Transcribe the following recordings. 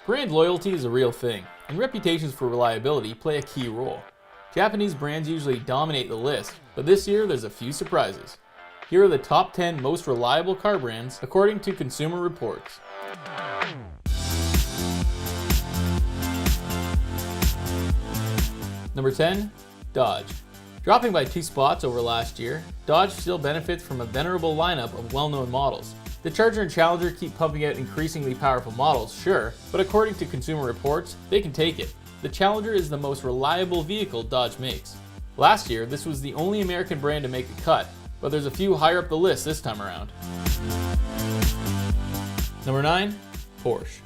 Brand loyalty is a real thing, and reputations for reliability play a key role. Japanese brands usually dominate the list, but this year there's a few surprises. Here are the top 10 most reliable car brands according to Consumer Reports. Number 10. Dodge. Dropping by 2 spots over last year, Dodge still benefits from a venerable lineup of well-known models. The Charger and Challenger keep pumping out increasingly powerful models, sure, but according to Consumer Reports, they can take it. The Challenger is the most reliable vehicle Dodge makes. Last year, this was the only American brand to make the cut, but there's a few higher up the list this time around. Number 9. Porsche.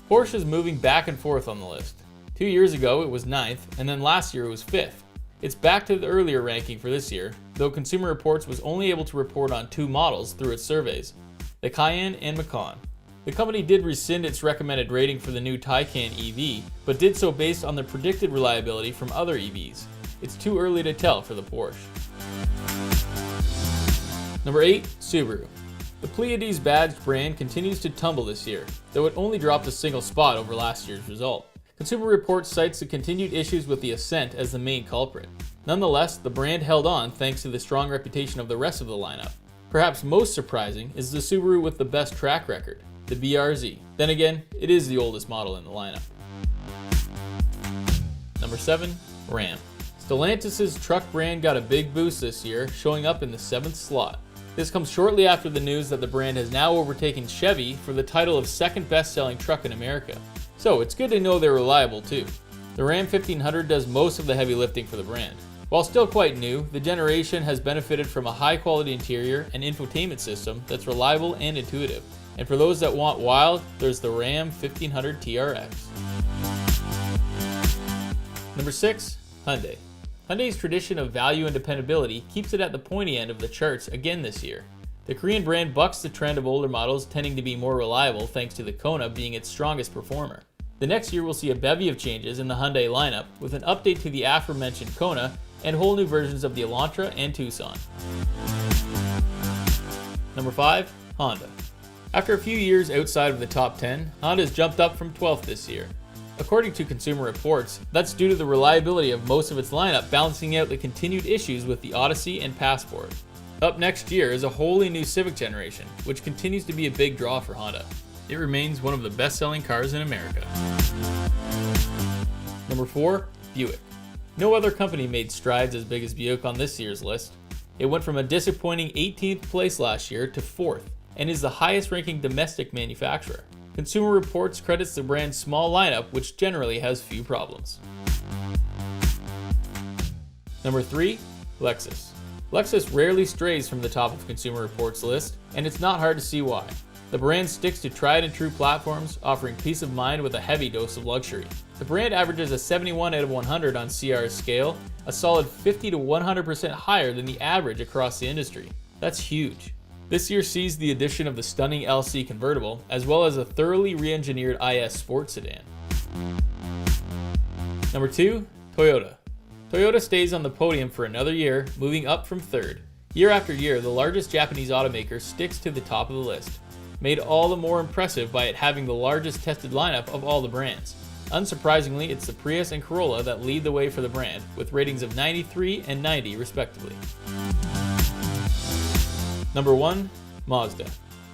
Porsche is moving back and forth on the list. 2 years ago it was 9th, and then last year it was 5th. It's back to the earlier ranking for this year, though Consumer Reports was only able to report on 2 models through its surveys, the Cayenne and Macan. The company did rescind its recommended rating for the new Taycan EV, but did so based on the predicted reliability from other EVs. It's too early to tell for the Porsche. Number 8. Subaru. The Pleiades badged brand continues to tumble this year, though it only dropped a single spot over last year's result. Consumer Reports cites the continued issues with the Ascent as the main culprit. Nonetheless, the brand held on thanks to the strong reputation of the rest of the lineup. Perhaps most surprising is the Subaru with the best track record, the BRZ. Then again, it is the oldest model in the lineup. Number 7. Ram. Stellantis' truck brand got a big boost this year, showing up in the 7th slot. This comes shortly after the news that the brand has now overtaken Chevy for the title of second best-selling truck in America. So it's good to know they're reliable too. The Ram 1500 does most of the heavy lifting for the brand. While still quite new, the generation has benefited from a high-quality interior and infotainment system that's reliable and intuitive. And for those that want wild, there's the Ram 1500 TRX. Number 6. Hyundai. Hyundai's tradition of value and dependability keeps it at the pointy end of the charts again this year. The Korean brand bucks the trend of older models tending to be more reliable thanks to the Kona being its strongest performer. The next year will see a bevy of changes in the Hyundai lineup with an update to the aforementioned Kona and whole new versions of the Elantra and Tucson. Number 5. Honda. After a few years outside of the top 10, Honda has jumped up from 12th this year. According to Consumer Reports, that's due to the reliability of most of its lineup balancing out the continued issues with the Odyssey and Passport. Up next year is a wholly new Civic generation, which continues to be a big draw for Honda. It remains one of the best-selling cars in America. Number 4. Buick. No other company made strides as big as Buick on this year's list. It went from a disappointing 18th place last year to 4th, and is the highest-ranking domestic manufacturer. Consumer Reports credits the brand's small lineup, which generally has few problems. Number 3. Lexus. Lexus rarely strays from the top of Consumer Reports list, and it's not hard to see why. The brand sticks to tried and true platforms, offering peace of mind with a heavy dose of luxury. The brand averages a 71 out of 100 on CR's scale, a solid 50 to 100% higher than the average across the industry. That's huge. This year sees the addition of the stunning LC convertible, as well as a thoroughly re-engineered IS sports sedan. Number 2. Toyota. Toyota stays on the podium for another year, moving up from 3rd. Year after year, the largest Japanese automaker sticks to the top of the list, made all the more impressive by it having the largest tested lineup of all the brands. Unsurprisingly, it's the Prius and Corolla that lead the way for the brand, with ratings of 93 and 90 respectively. Number 1. Mazda.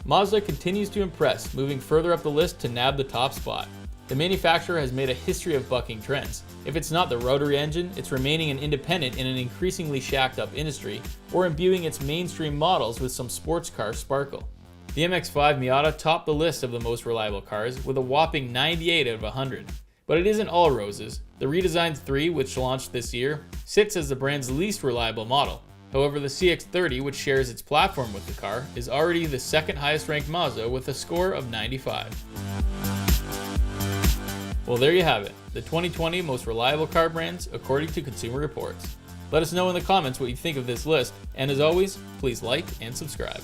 Mazda continues to impress, moving further up the list to nab the top spot. The manufacturer has made a history of bucking trends. If it's not the rotary engine, it's remaining an independent in an increasingly shacked up industry, or imbuing its mainstream models with some sports car sparkle. The MX-5 Miata topped the list of the most reliable cars with a whopping 98 out of 100. But it isn't all roses. The redesigned 3, which launched this year, sits as the brand's least reliable model. However, the CX-30, which shares its platform with the car, is already the second highest ranked Mazda with a score of 95. Well, there you have it, the 2020 most reliable car brands according to Consumer Reports. Let us know in the comments what you think of this list, and as always, please like and subscribe.